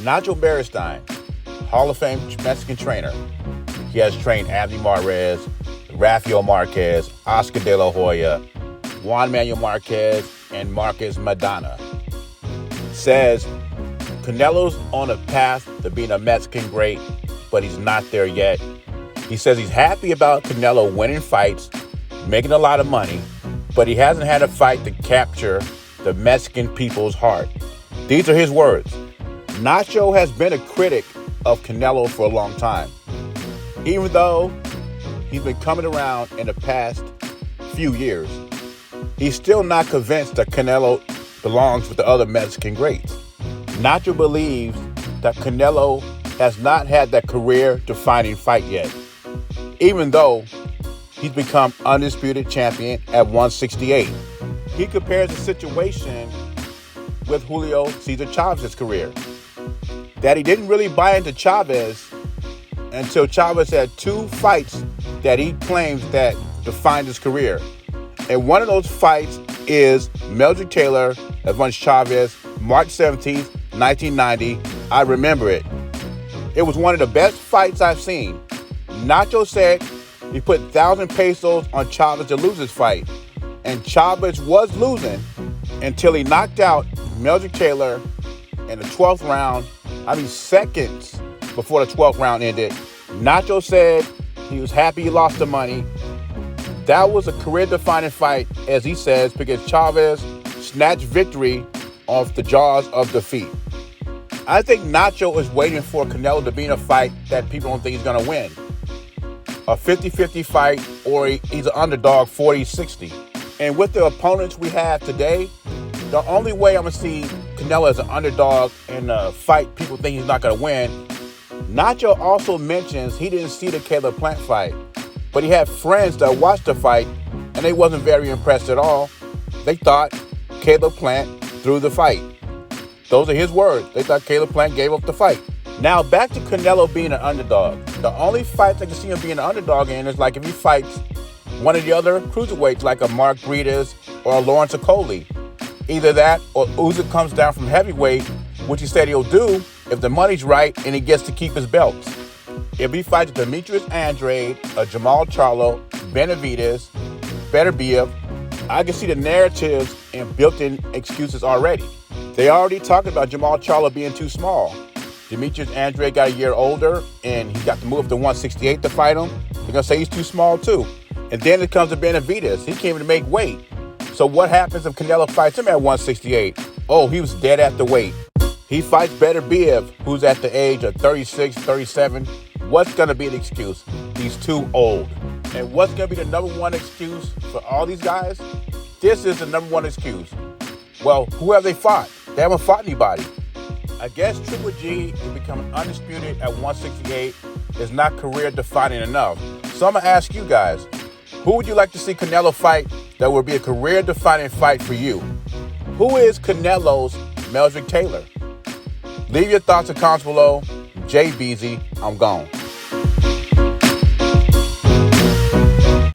Nacho Beristain, Hall of Fame Mexican trainer. He has trained Anthony Marquez, Rafael Marquez, Oscar De La Hoya, Juan Manuel Marquez, and Marcus Maidana. Says Canelo's on a path to being a Mexican great, but he's not there yet. He says he's happy about Canelo winning fights, making a lot of money, but he hasn't had a fight to capture the Mexican people's heart. These are his words. Nacho has been a critic of Canelo for a long time. Even though he's been coming around in the past few years, he's still not convinced that Canelo belongs with the other Mexican greats. Nacho believes that Canelo has not had that career-defining fight yet, even though he's become undisputed champion at 168. He compares the situation with Julio Cesar Chavez's career, that he didn't really buy into Chavez until Chavez had two fights that he claims that defined his career. And one of those fights is Meldrick Taylor against Chavez, March 17th, 1990. I remember it. It was one of the best fights I've seen. Nacho said he put 1,000 pesos on Chavez to lose his fight. And Chavez was losing until he knocked out Meldrick Taylor in the 12th round. Seconds before the 12th round ended. Nacho said he was happy he lost the money. That was a career-defining fight, as he says, because Chavez snatched victory off the jaws of defeat. I think Nacho is waiting for Canelo to be in a fight that people don't think he's going to win. A 50-50 fight, or he's an underdog 40-60. And with the opponents we have today, the only way I'm going to see Canelo as an underdog in a fight people think he's not going to win. Nacho also mentions he didn't see the Caleb Plant fight, but he had friends that watched the fight, and they wasn't very impressed at all. They thought Caleb Plant threw the fight. Those are his words. They thought Caleb Plant gave up the fight. Now, back to Canelo being an underdog. The only fights I can see him being an underdog in is like if he fights one of the other cruiserweights, like a Mark Breeders or a Lawrence Okoli. Either that or Usyk comes down from heavyweight, which he said he'll do if the money's right and he gets to keep his belts. If he fights Demetrius Andrade, Jamal Charlo, Benavidez, Beterbiev, I can see the narratives and built-in excuses already. They already talked about Jamal Charlo being too small. Demetrius Andrade got a year older, and he got to move up to 168 to fight him. They're going to say he's too small, too. And then it comes to Benavidez. He came to make weight. So what happens if Canelo fights him at 168? Oh, he was dead at the weight. He fights Beterbiev, who's at the age of 36, 37. What's going to be the excuse? He's too old. And what's going to be the number one excuse for all these guys? This is the number one excuse. Well, who have they fought? They haven't fought anybody. I guess Triple G to become undisputed at 168 is not career-defining enough. So I'm going to ask you guys, who would you like to see Canelo fight that would be a career-defining fight for you? Who is Canelo's Meldrick Taylor? Leave your thoughts in comments below. Jay Beezy, I'm gone.